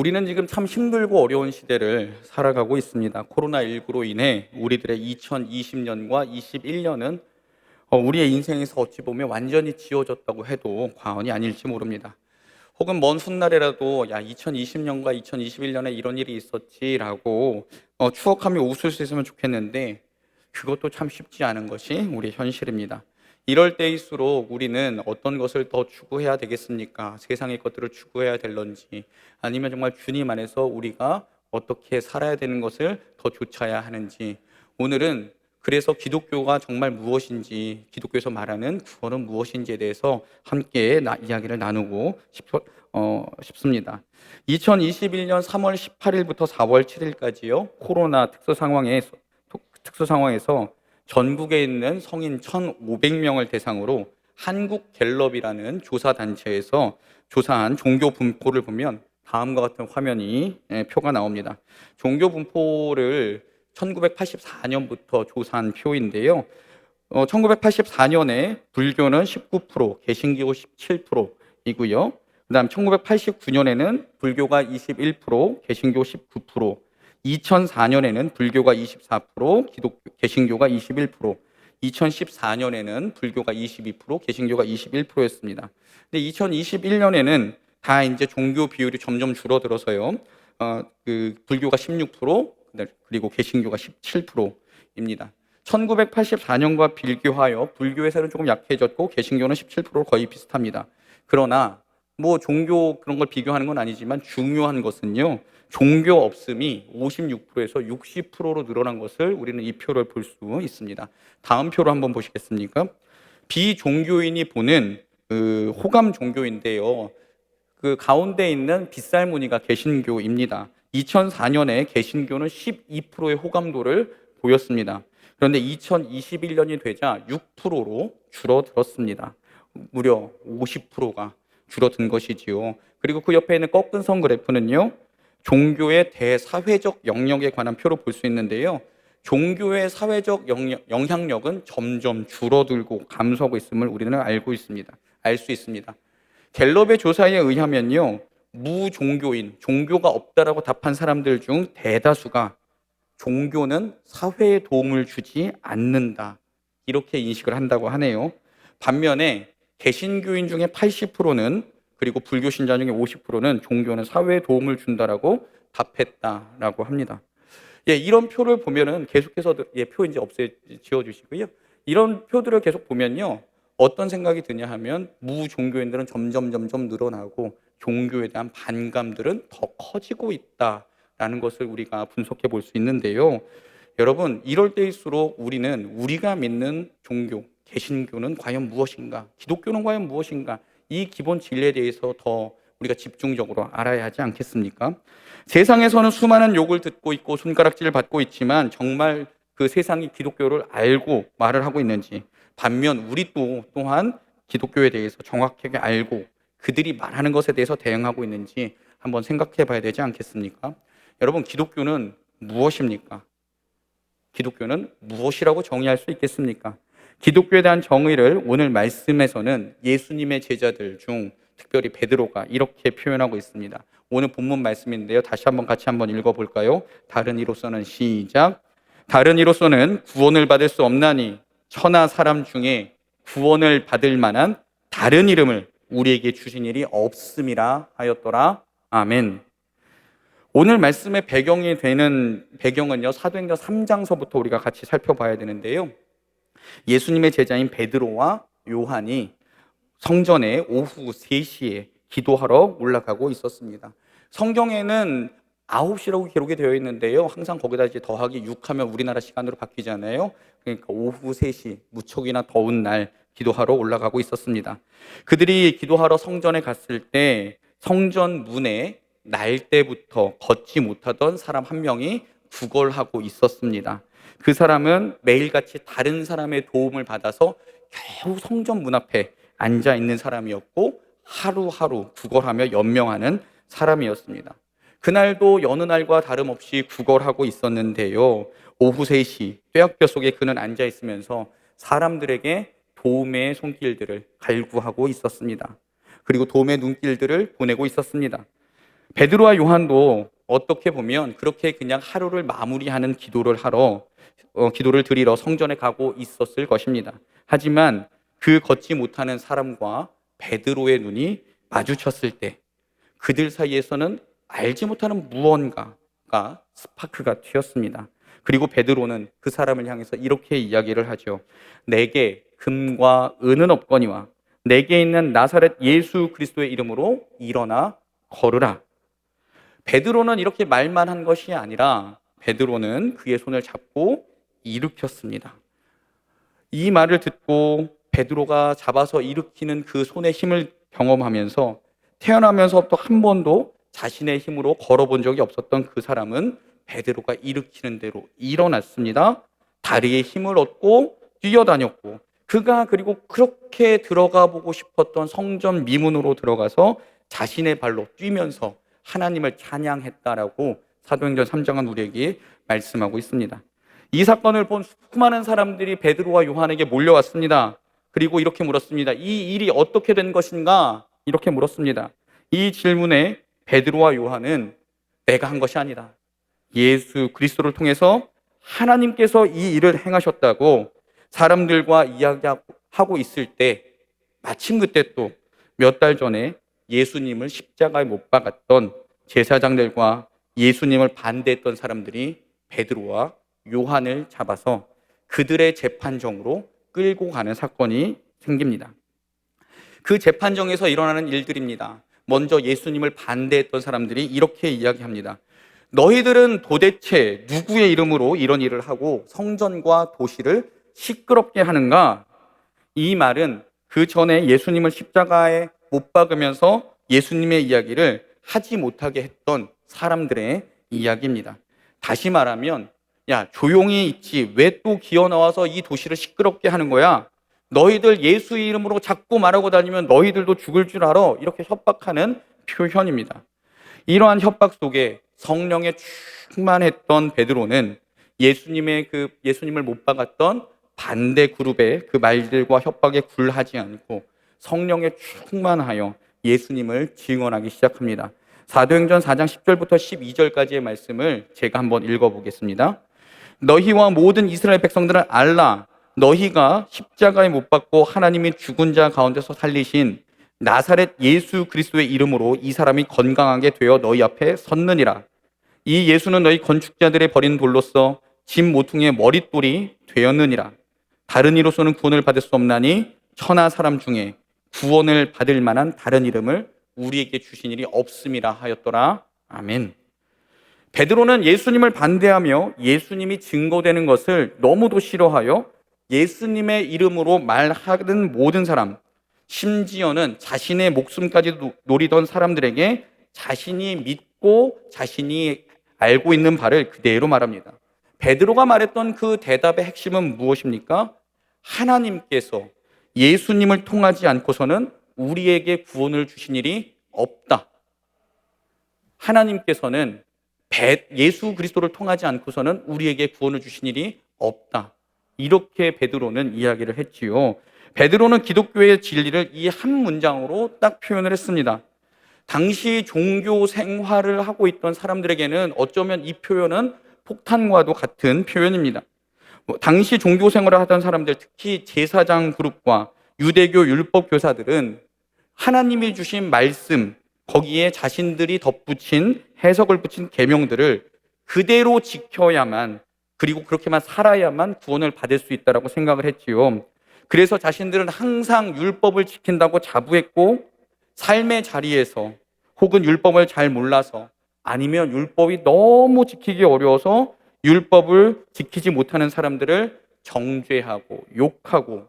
우리는 지금 참 힘들고 어려운 시대를 살아가고 있습니다. 코로나19로 인해 우리들의 2020년과 21년은 우리의 인생에서 어찌 보면 완전히 지워졌다고 해도 과언이 아닐지 모릅니다. 혹은 먼 훗날에라도 2020년과 2021년에 이런 일이 있었지라고 추억하며 웃을 수 있으면 좋겠는데, 그것도 참 쉽지 않은 것이 우리의 현실입니다. 이럴 때일수록 우리는 어떤 것을 더 추구해야 되겠습니까? 세상의 것들을 추구해야 될런지, 아니면 정말 주님 안에서 우리가 어떻게 살아야 되는 것을 더 좇아야 하는지, 오늘은 그래서 기독교가 정말 무엇인지, 기독교에서 말하는 구원은 무엇인지에 대해서 함께 이야기를 나누고 싶습니다. 2021년 3월 18일부터 4월 7일까지요. 코로나 특수 상황에서 전국에 있는 성인 1,500명을 대상으로 한국갤럽이라는 조사 단체에서 조사한 종교 분포를 보면 다음과 같은 화면이 표가 나옵니다. 종교 분포를 1984년부터 조사한 표인데요. 1984년에 불교는 19%, 개신교 17%이고요. 그다음 1989년에는 불교가 21%, 개신교 19%, 2004년에는 불교가 24%, 개신교가 21%, 2014년에는 불교가 22%, 개신교가 21%였습니다. 근데 2021년에는 다 이제 종교 비율이 점점 줄어들어서요. 불교가 16%, 그리고 개신교가 17%입니다. 1984년과 비교하여 불교에서는 조금 약해졌고 개신교는 17%로 거의 비슷합니다. 그러나 뭐 종교 그런 걸 비교하는 건 아니지만 중요한 것은요, 종교 없음이 56%에서 60%로 늘어난 것을 우리는 이 표를 볼 수 있습니다. 다음 표로 한번 보시겠습니까? 비종교인이 보는 호감 종교인데요. 그 가운데 있는 빗살 무늬가 개신교입니다. 2004년에 개신교는 12%의 호감도를 보였습니다. 그런데 2021년이 되자 6%로 줄어들었습니다. 무려 50%가 줄어든 것이지요. 그리고 그 옆에 있는 꺾은 선 그래프는요, 종교의 대사회적 영역에 관한 표로 볼 수 있는데요. 종교의 사회적 영향력은 점점 줄어들고 감소하고 있음을 우리는 알고 있습니다. 알 수 있습니다. 갤럽의 조사에 의하면요, 무종교인, 종교가 없다라고 답한 사람들 중 대다수가 종교는 사회에 도움을 주지 않는다, 이렇게 인식을 한다고 하네요. 반면에 개신교인 중에 80%는, 그리고 불교 신자 중에 50%는 종교는 사회에 도움을 준다라고 답했다라고 합니다. 이런 표를 보면은 계속해서 표 이제 지워 주시고요. 이런 표들을 계속 보면요, 어떤 생각이 드냐 하면 무종교인들은 점점 늘어나고 종교에 대한 반감들은 더 커지고 있다라는 것을 우리가 분석해 볼 수 있는데요. 여러분, 이럴 때일수록 우리는 우리가 믿는 종교, 개신교는 과연 무엇인가? 기독교는 과연 무엇인가? 이 기본 진리에 대해서 더 우리가 집중적으로 알아야 하지 않겠습니까? 세상에서는 수많은 욕을 듣고 있고 손가락질을 받고 있지만 정말 그 세상이 기독교를 알고 말을 하고 있는지, 반면 우리 또한 기독교에 대해서 정확하게 알고 그들이 말하는 것에 대해서 대응하고 있는지 한번 생각해 봐야 되지 않겠습니까? 여러분, 기독교는 무엇입니까? 기독교는 무엇이라고 정의할 수 있겠습니까? 기독교에 대한 정의를 오늘 말씀에서는 예수님의 제자들 중 특별히 베드로가 이렇게 표현하고 있습니다. 오늘 본문 말씀인데요. 다시 한번 같이 한번 읽어볼까요? 다른 이로서는 시작. 다른 이로서는 구원을 받을 수 없나니 천하 사람 중에 구원을 받을 만한 다른 이름을 우리에게 주신 일이 없음이라 하였더라. 아멘. 오늘 말씀의 배경이 되는 배경은요, 사도행전 3장서부터 우리가 같이 살펴봐야 되는데요. 예수님의 제자인 베드로와 요한이 성전에 오후 3시에 기도하러 올라가고 있었습니다. 성경에는 9시라고 기록이 되어 있는데요, 항상 거기다 이제 더하기 6하면 우리나라 시간으로 바뀌잖아요. 그러니까 오후 3시, 무척이나 더운 날 기도하러 올라가고 있었습니다. 그들이 기도하러 성전에 갔을 때 성전 문에 날 때부터 걷지 못하던 사람 한 명이 구걸하고 있었습니다. 그 사람은 매일같이 다른 사람의 도움을 받아서 겨우 성전 문 앞에 앉아 있는 사람이었고, 하루하루 구걸하며 연명하는 사람이었습니다. 그날도 여느 날과 다름없이 구걸하고 있었는데요, 오후 3시 뙤약볕 속에 그는 앉아 있으면서 사람들에게 도움의 손길들을 갈구하고 있었습니다. 그리고 도움의 눈길들을 보내고 있었습니다. 베드로와 요한도 어떻게 보면 그렇게 그냥 하루를 마무리하는 기도를 드리러 성전에 가고 있었을 것입니다. 하지만 그 걷지 못하는 사람과 베드로의 눈이 마주쳤을 때 그들 사이에서는 알지 못하는 무언가가 스파크가 튀었습니다. 그리고 베드로는 그 사람을 향해서 이렇게 이야기를 하죠. 내게 금과 은은 없거니와 내게 있는 나사렛 예수 그리스도의 이름으로 일어나 걸으라. 베드로는 이렇게 말만 한 것이 아니라 베드로는 그의 손을 잡고 일으켰습니다. 이 말을 듣고 베드로가 잡아서 일으키는 그 손의 힘을 경험하면서 태어나면서부터 한 번도 자신의 힘으로 걸어본 적이 없었던 그 사람은 베드로가 일으키는 대로 일어났습니다. 다리에 힘을 얻고 뛰어다녔고 그가 그리고 그렇게 들어가 보고 싶었던 성전 미문으로 들어가서 자신의 발로 뛰면서 하나님을 찬양했다라고 사도행전 3장은 우리에게 말씀하고 있습니다. 이 사건을 본 수많은 사람들이 베드로와 요한에게 몰려왔습니다. 그리고 이렇게 물었습니다. 이 일이 어떻게 된 것인가? 이렇게 물었습니다. 이 질문에 베드로와 요한은 내가 한 것이 아니다. 예수 그리스도를 통해서 하나님께서 이 일을 행하셨다고 사람들과 이야기하고 있을 때 마침 그때 또 몇 달 전에 예수님을 십자가에 못 박았던 제사장들과 예수님을 반대했던 사람들이 베드로와 요한을 잡아서 그들의 재판정으로 끌고 가는 사건이 생깁니다. 그 재판정에서 일어나는 일들입니다. 먼저 예수님을 반대했던 사람들이 이렇게 이야기합니다. 너희들은 도대체 누구의 이름으로 이런 일을 하고 성전과 도시를 시끄럽게 하는가? 이 말은 그 전에 예수님을 십자가에 못 박으면서 예수님의 이야기를 하지 못하게 했던 사람들의 이야기입니다. 다시 말하면 야, 조용히 있지. 왜 또 기어 나와서 이 도시를 시끄럽게 하는 거야? 너희들 예수의 이름으로 자꾸 말하고 다니면 너희들도 죽을 줄 알아. 이렇게 협박하는 표현입니다. 이러한 협박 속에 성령에 충만했던 베드로는 예수님을 못 박았던 반대 그룹의 그 말들과 협박에 굴하지 않고 성령에 충만하여 예수님을 증언하기 시작합니다. 사도행전 4장 10절부터 12절까지의 말씀을 제가 한번 읽어보겠습니다. 너희와 모든 이스라엘 백성들은 알라. 너희가 십자가에 못 박고 하나님이 죽은 자 가운데서 살리신 나사렛 예수 그리스도의 이름으로 이 사람이 건강하게 되어 너희 앞에 섰느니라. 이 예수는 너희 건축자들의 버린 돌로서 집 모퉁이의 머릿돌이 되었느니라. 다른 이로서는 구원을 받을 수 없나니 천하 사람 중에 구원을 받을 만한 다른 이름을 우리에게 주신 일이 없음이라 하였더라. 아멘. 베드로는 예수님을 반대하며 예수님이 증거되는 것을 너무도 싫어하여 예수님의 이름으로 말하는 모든 사람, 심지어는 자신의 목숨까지 노리던 사람들에게 자신이 믿고 자신이 알고 있는 바를 그대로 말합니다. 베드로가 말했던 그 대답의 핵심은 무엇입니까? 하나님께서 예수님을 통하지 않고서는 우리에게 구원을 주신 일이 없다. 하나님께서는 예수 그리스도를 통하지 않고서는 우리에게 구원을 주신 일이 없다. 이렇게 베드로는 이야기를 했지요. 베드로는 기독교의 진리를 이 한 문장으로 딱 표현을 했습니다. 당시 종교 생활을 하고 있던 사람들에게는 어쩌면 이 표현은 폭탄과도 같은 표현입니다. 당시 종교 생활을 하던 사람들, 특히 제사장 그룹과 유대교 율법 교사들은 하나님이 주신 말씀, 거기에 자신들이 덧붙인 해석을 붙인 계명들을 그대로 지켜야만, 그리고 그렇게만 살아야만 구원을 받을 수 있다라고 생각을 했지요. 그래서 자신들은 항상 율법을 지킨다고 자부했고, 삶의 자리에서 혹은 율법을 잘 몰라서, 아니면 율법이 너무 지키기 어려워서 율법을 지키지 못하는 사람들을 정죄하고 욕하고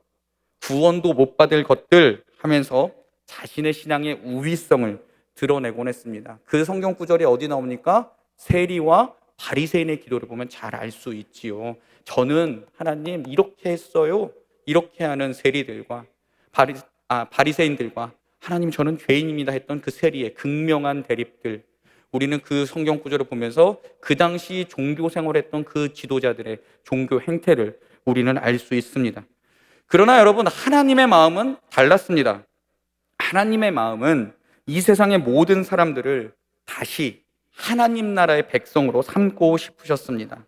구원도 못 받을 것들 하면서 자신의 신앙의 우위성을 드러내곤 했습니다. 그 성경 구절이 어디 나옵니까? 세리와 바리새인의 기도를 보면 잘 알 수 있지요. 저는 하나님 이렇게 했어요. 이렇게 하는 세리들과 바리새인들과 하나님 저는 죄인입니다 했던 그 세리의 극명한 대립들, 우리는 그 성경 구절을 보면서 그 당시 종교 생활했던 그 지도자들의 종교 행태를 우리는 알 수 있습니다. 그러나 여러분, 하나님의 마음은 달랐습니다. 하나님의 마음은 이 세상의 모든 사람들을 다시 하나님 나라의 백성으로 삼고 싶으셨습니다.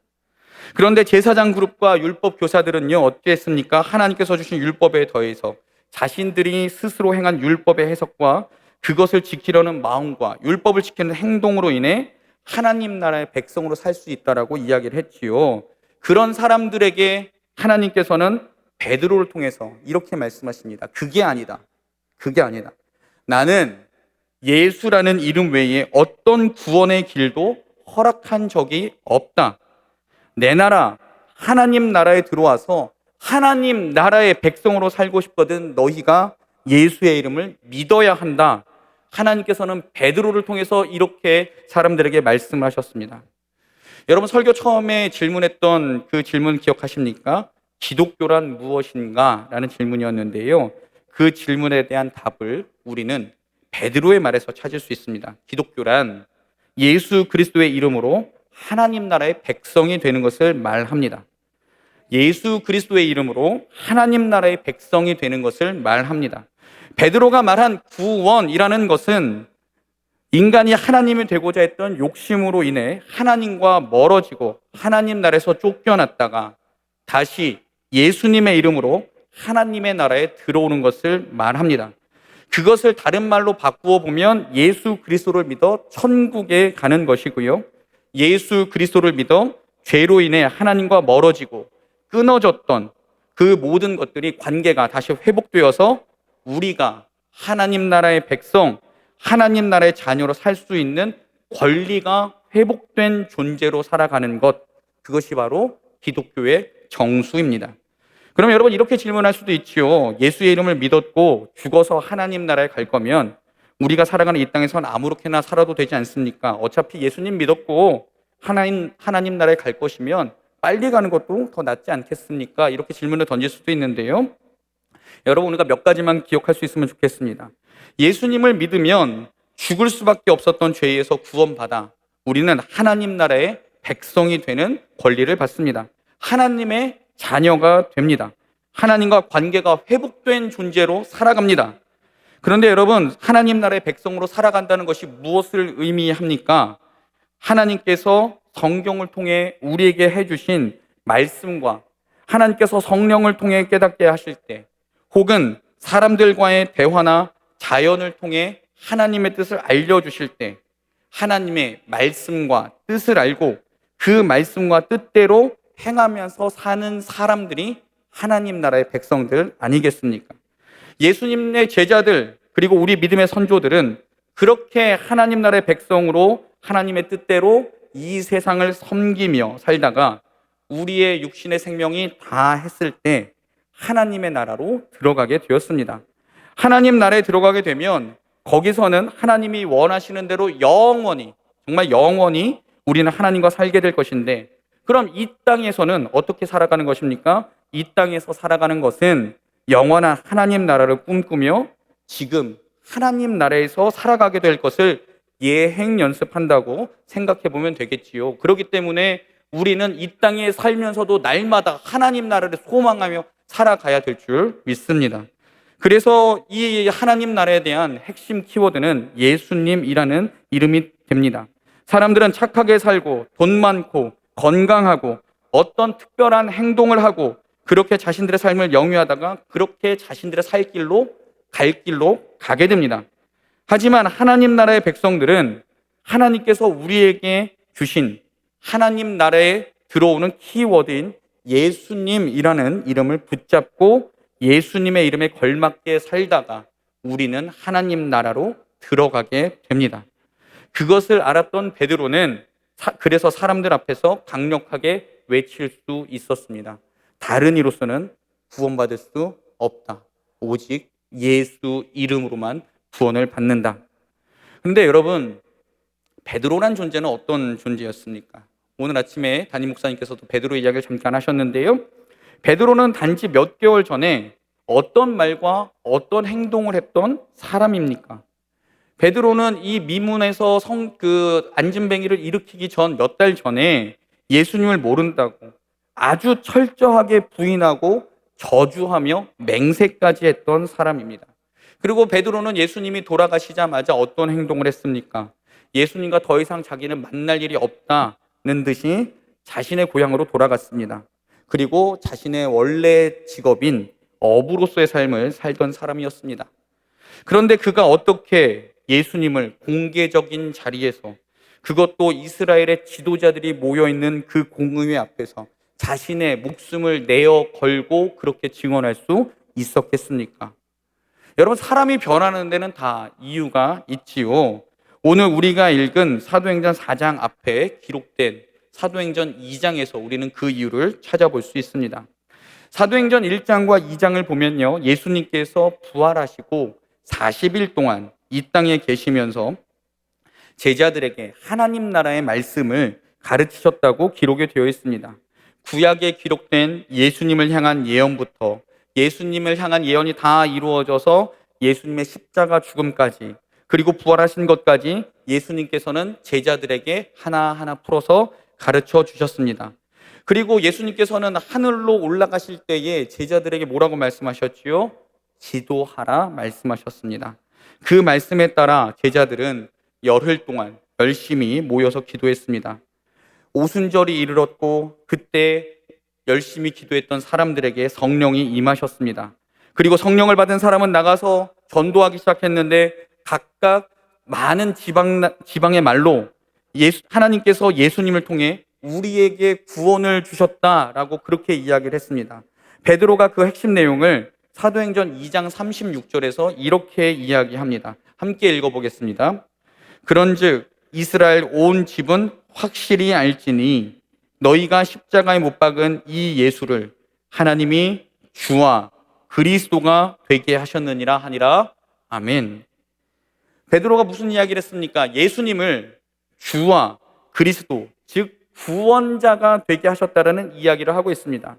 그런데 제사장 그룹과 율법 교사들은요, 어떻게 했습니까? 하나님께서 주신 율법에 더해서 자신들이 스스로 행한 율법의 해석과 그것을 지키려는 마음과 율법을 지키는 행동으로 인해 하나님 나라의 백성으로 살 수 있다라고 이야기를 했지요. 그런 사람들에게 하나님께서는 베드로를 통해서 이렇게 말씀하십니다. 그게 아니다. 그게 아니다. 나는 예수라는 이름 외에 어떤 구원의 길도 허락한 적이 없다. 내 나라, 하나님 나라에 들어와서 하나님 나라의 백성으로 살고 싶거든 너희가 예수의 이름을 믿어야 한다. 하나님께서는 베드로를 통해서 이렇게 사람들에게 말씀하셨습니다. 여러분, 설교 처음에 질문했던 그 질문 기억하십니까? 기독교란 무엇인가? 라는 질문이었는데요. 그 질문에 대한 답을 우리는 베드로의 말에서 찾을 수 있습니다. 기독교란 예수 그리스도의 이름으로 하나님 나라의 백성이 되는 것을 말합니다. 예수 그리스도의 이름으로 하나님 나라의 백성이 되는 것을 말합니다. 베드로가 말한 구원이라는 것은 인간이 하나님이 되고자 했던 욕심으로 인해 하나님과 멀어지고 하나님 나라에서 쫓겨났다가 다시 예수님의 이름으로 하나님의 나라에 들어오는 것을 말합니다. 그것을 다른 말로 바꾸어 보면 예수 그리스도를 믿어 천국에 가는 것이고요. 예수 그리스도를 믿어 죄로 인해 하나님과 멀어지고 끊어졌던 그 모든 것들이 관계가 다시 회복되어서 우리가 하나님 나라의 백성, 하나님 나라의 자녀로 살 수 있는 권리가 회복된 존재로 살아가는 것, 그것이 바로 기독교의 정수입니다. 그러면 여러분 이렇게 질문할 수도 있지요. 예수의 이름을 믿었고 죽어서 하나님 나라에 갈 거면 우리가 살아가는 이 땅에선 아무렇게나 살아도 되지 않습니까? 어차피 예수님 믿었고 하나님 나라에 갈 것이면 빨리 가는 것도 더 낫지 않겠습니까? 이렇게 질문을 던질 수도 있는데요. 여러분, 우리가 몇 가지만 기억할 수 있으면 좋겠습니다. 예수님을 믿으면 죽을 수밖에 없었던 죄에서 구원받아 우리는 하나님 나라의 백성이 되는 권리를 받습니다. 하나님의 자녀가 됩니다. 하나님과 관계가 회복된 존재로 살아갑니다. 그런데 여러분, 하나님 나라의 백성으로 살아간다는 것이 무엇을 의미합니까? 하나님께서 성경을 통해 우리에게 해주신 말씀과 하나님께서 성령을 통해 깨닫게 하실 때, 혹은 사람들과의 대화나 자연을 통해 하나님의 뜻을 알려주실 때 하나님의 말씀과 뜻을 알고 그 말씀과 뜻대로 행하면서 사는 사람들이 하나님 나라의 백성들 아니겠습니까? 예수님의 제자들 그리고 우리 믿음의 선조들은 그렇게 하나님 나라의 백성으로 하나님의 뜻대로 이 세상을 섬기며 살다가 우리의 육신의 생명이 다 했을 때 하나님의 나라로 들어가게 되었습니다. 하나님 나라에 들어가게 되면 거기서는 하나님이 원하시는 대로 영원히, 정말 영원히 우리는 하나님과 살게 될 것인데, 그럼 이 땅에서는 어떻게 살아가는 것입니까? 이 땅에서 살아가는 것은 영원한 하나님 나라를 꿈꾸며 지금 하나님 나라에서 살아가게 될 것을 예행 연습한다고 생각해 보면 되겠지요. 그렇기 때문에 우리는 이 땅에 살면서도 날마다 하나님 나라를 소망하며 살아가야 될 줄 믿습니다. 그래서 이 하나님 나라에 대한 핵심 키워드는 예수님이라는 이름이 됩니다. 사람들은 착하게 살고 돈 많고 건강하고 어떤 특별한 행동을 하고 그렇게 자신들의 삶을 영위하다가 그렇게 자신들의 살 길로 갈 길로 가게 됩니다. 하지만 하나님 나라의 백성들은 하나님께서 우리에게 주신 하나님 나라에 들어오는 키워드인 예수님이라는 이름을 붙잡고 예수님의 이름에 걸맞게 살다가 우리는 하나님 나라로 들어가게 됩니다. 그것을 알았던 베드로는 그래서 사람들 앞에서 강력하게 외칠 수 있었습니다. 다른 이로서는 구원받을 수 없다. 오직 예수 이름으로만 구원을 받는다. 그런데 여러분, 베드로란 존재는 어떤 존재였습니까? 오늘 아침에 담임 목사님께서도 베드로 이야기를 잠깐 하셨는데요. 베드로는 단지 몇 개월 전에 어떤 말과 어떤 행동을 했던 사람입니까? 베드로는 이 미문에서 안진뱅이를 일으키기 전 몇 달 전에 예수님을 모른다고 아주 철저하게 부인하고 저주하며 맹세까지 했던 사람입니다. 그리고 베드로는 예수님이 돌아가시자마자 어떤 행동을 했습니까? 예수님과 더 이상 자기는 만날 일이 없다는 듯이 자신의 고향으로 돌아갔습니다. 그리고 자신의 원래 직업인 어부로서의 삶을 살던 사람이었습니다. 그런데 그가 어떻게 예수님을 공개적인 자리에서, 그것도 이스라엘의 지도자들이 모여있는 그 공의회 앞에서 자신의 목숨을 내어 걸고 그렇게 증언할 수 있었겠습니까? 여러분, 사람이 변하는 데는 다 이유가 있지요. 오늘 우리가 읽은 사도행전 4장 앞에 기록된 사도행전 2장에서 우리는 그 이유를 찾아볼 수 있습니다. 사도행전 1장과 2장을 보면요, 예수님께서 부활하시고 40일 동안 이 땅에 계시면서 제자들에게 하나님 나라의 말씀을 가르치셨다고 기록이 되어 있습니다. 구약에 기록된 예수님을 향한 예언부터 예수님을 향한 예언이 다 이루어져서 예수님의 십자가 죽음까지, 그리고 부활하신 것까지 예수님께서는 제자들에게 하나하나 풀어서 가르쳐 주셨습니다. 그리고 예수님께서는 하늘로 올라가실 때에 제자들에게 뭐라고 말씀하셨지요? 기도하라 말씀하셨습니다. 그 말씀에 따라 제자들은 열흘 동안 열심히 모여서 기도했습니다. 오순절이 이르렀고 그때 열심히 기도했던 사람들에게 성령이 임하셨습니다. 그리고 성령을 받은 사람은 나가서 전도하기 시작했는데 각각 많은 지방의 말로 하나님께서 예수님을 통해 우리에게 구원을 주셨다라고 그렇게 이야기를 했습니다. 베드로가 그 핵심 내용을 사도행전 2장 36절에서 이렇게 이야기합니다. 함께 읽어보겠습니다. 그런즉 이스라엘 온 집은 확실히 알지니 너희가 십자가에 못 박은 이 예수를 하나님이 주와 그리스도가 되게 하셨느니라 하니라. 아멘. 베드로가 무슨 이야기를 했습니까? 예수님을 주와 그리스도, 즉 구원자가 되게 하셨다라는 이야기를 하고 있습니다.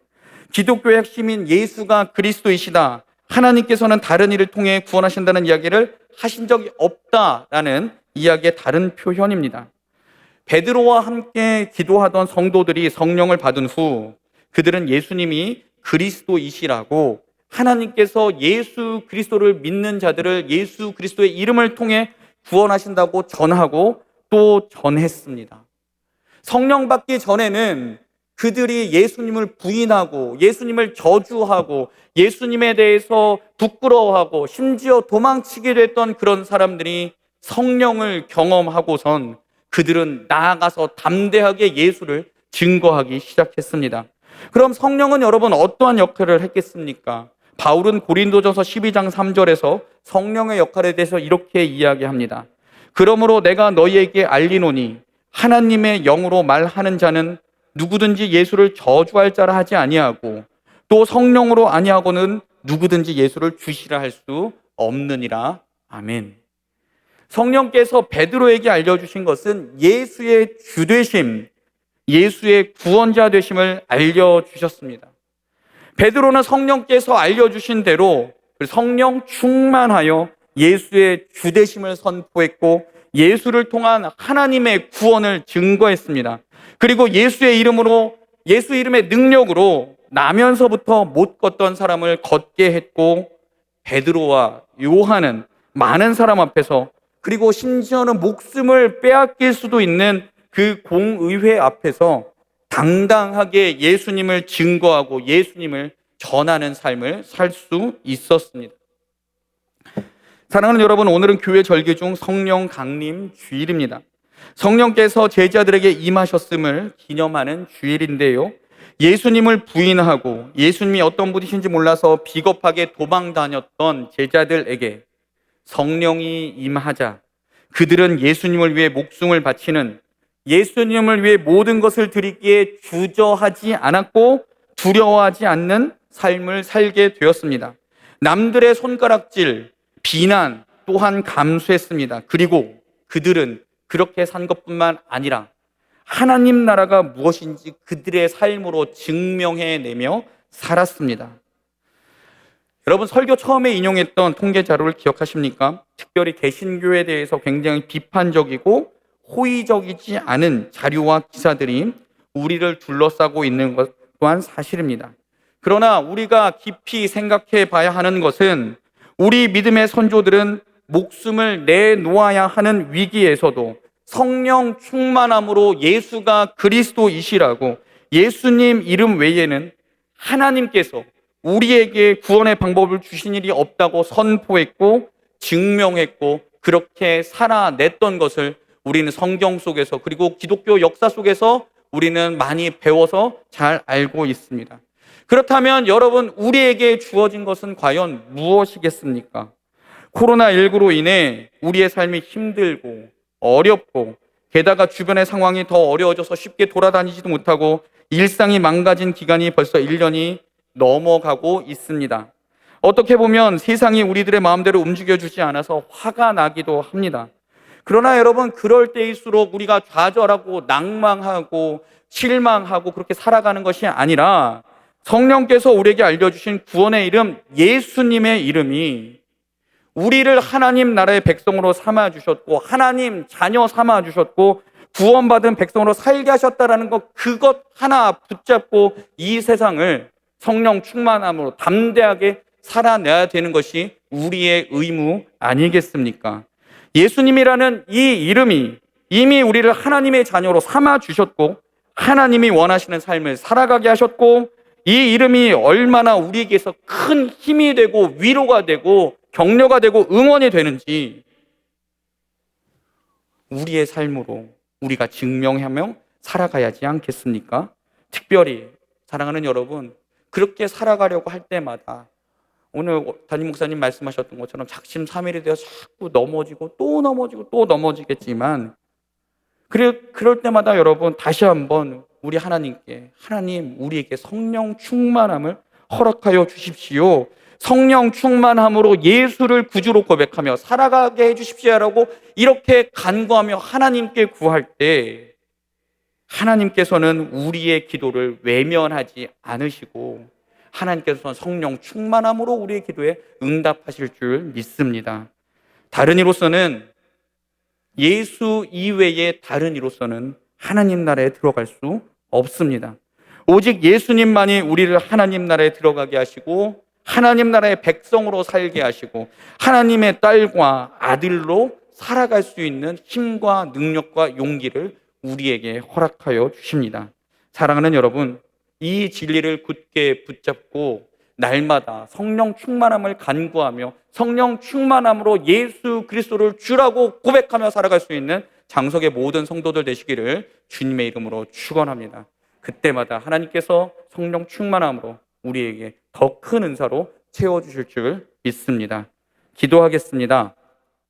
기독교의 핵심인 예수가 그리스도이시다, 하나님께서는 다른 일을 통해 구원하신다는 이야기를 하신 적이 없다라는 이야기의 다른 표현입니다. 베드로와 함께 기도하던 성도들이 성령을 받은 후 그들은 예수님이 그리스도이시라고, 하나님께서 예수 그리스도를 믿는 자들을 예수 그리스도의 이름을 통해 구원하신다고 전하고 또 전했습니다. 성령 받기 전에는 그들이 예수님을 부인하고 예수님을 저주하고 예수님에 대해서 부끄러워하고 심지어 도망치게 됐던 그런 사람들이 성령을 경험하고선 그들은 나아가서 담대하게 예수를 증거하기 시작했습니다. 그럼 성령은 여러분 어떠한 역할을 했겠습니까? 바울은 고린도전서 12장 3절에서 성령의 역할에 대해서 이렇게 이야기합니다. 그러므로 내가 너희에게 알리노니 하나님의 영으로 말하는 자는 누구든지 예수를 저주할 자라 하지 아니하고 또 성령으로 아니하고는 누구든지 예수를 주시라 할 수 없느니라. 아멘. 성령께서 베드로에게 알려주신 것은 예수의 주되심, 예수의 구원자 되심을 알려주셨습니다. 베드로는 성령께서 알려주신 대로 성령 충만하여 예수의 주되심을 선포했고 예수를 통한 하나님의 구원을 증거했습니다. 그리고 예수의 이름으로, 예수 이름의 능력으로 나면서부터 못 걷던 사람을 걷게 했고, 베드로와 요한은 많은 사람 앞에서, 그리고 심지어는 목숨을 빼앗길 수도 있는 그 공의회 앞에서 당당하게 예수님을 증거하고 예수님을 전하는 삶을 살 수 있었습니다. 사랑하는 여러분, 오늘은 교회 절기 중 성령 강림 주일입니다. 성령께서 제자들에게 임하셨음을 기념하는 주일인데요, 예수님을 부인하고 예수님이 어떤 분이신지 몰라서 비겁하게 도망 다녔던 제자들에게 성령이 임하자 그들은 예수님을 위해 목숨을 바치는, 예수님을 위해 모든 것을 드리기에 주저하지 않았고 두려워하지 않는 삶을 살게 되었습니다. 남들의 손가락질, 비난 또한 감수했습니다. 그리고 그들은 그렇게 산 것뿐만 아니라 하나님 나라가 무엇인지 그들의 삶으로 증명해내며 살았습니다. 여러분, 설교 처음에 인용했던 통계 자료를 기억하십니까? 특별히 개신교에 대해서 굉장히 비판적이고 호의적이지 않은 자료와 기사들이 우리를 둘러싸고 있는 것 또한 사실입니다. 그러나 우리가 깊이 생각해 봐야 하는 것은 우리 믿음의 선조들은 목숨을 내놓아야 하는 위기에서도 성령 충만함으로 예수가 그리스도이시라고, 예수님 이름 외에는 하나님께서 우리에게 구원의 방법을 주신 일이 없다고 선포했고 증명했고 그렇게 살아냈던 것을 우리는 성경 속에서, 그리고 기독교 역사 속에서 우리는 많이 배워서 잘 알고 있습니다. 그렇다면 여러분, 우리에게 주어진 것은 과연 무엇이겠습니까? 코로나19로 인해 우리의 삶이 힘들고 어렵고, 게다가 주변의 상황이 더 어려워져서 쉽게 돌아다니지도 못하고 일상이 망가진 기간이 벌써 1년이 넘어가고 있습니다. 어떻게 보면 세상이 우리들의 마음대로 움직여주지 않아서 화가 나기도 합니다. 그러나 여러분, 그럴 때일수록 우리가 좌절하고 낭망하고 실망하고 그렇게 살아가는 것이 아니라, 성령께서 우리에게 알려주신 구원의 이름, 예수님의 이름이 우리를 하나님 나라의 백성으로 삼아주셨고 하나님 자녀 삼아주셨고 구원받은 백성으로 살게 하셨다라는 것, 그것 하나 붙잡고 이 세상을 성령 충만함으로 담대하게 살아내야 되는 것이 우리의 의무 아니겠습니까? 예수님이라는 이 이름이 이미 우리를 하나님의 자녀로 삼아주셨고 하나님이 원하시는 삶을 살아가게 하셨고, 이 이름이 얼마나 우리에게서 큰 힘이 되고 위로가 되고 격려가 되고 응원이 되는지 우리의 삶으로 우리가 증명하며 살아가야지 않겠습니까? 특별히 사랑하는 여러분, 그렇게 살아가려고 할 때마다 오늘 담임 목사님 말씀하셨던 것처럼 작심삼일이 되어 자꾸 넘어지고 또 넘어지고 또 넘어지겠지만, 그럴 때마다 여러분 다시 한번 우리 하나님께, 하나님 우리에게 성령 충만함을 허락하여 주십시오. 성령 충만함으로 예수를 구주로 고백하며 살아가게 해주십시오라고 이렇게 간구하며 하나님께 구할 때 하나님께서는 우리의 기도를 외면하지 않으시고 하나님께서는 성령 충만함으로 우리의 기도에 응답하실 줄 믿습니다. 다른 이로서는, 예수 이외의 다른 이로서는 하나님 나라에 들어갈 수 없습니다. 오직 예수님만이 우리를 하나님 나라에 들어가게 하시고 하나님 나라의 백성으로 살게 하시고 하나님의 딸과 아들로 살아갈 수 있는 힘과 능력과 용기를 우리에게 허락하여 주십니다. 사랑하는 여러분, 이 진리를 굳게 붙잡고 날마다 성령 충만함을 간구하며 성령 충만함으로 예수 그리스도를 주라고 고백하며 살아갈 수 있는 장석의 모든 성도들 되시기를 주님의 이름으로 축원합니다. 그때마다 하나님께서 성령 충만함으로 우리에게 더 큰 은사로 채워주실 줄 믿습니다. 기도하겠습니다.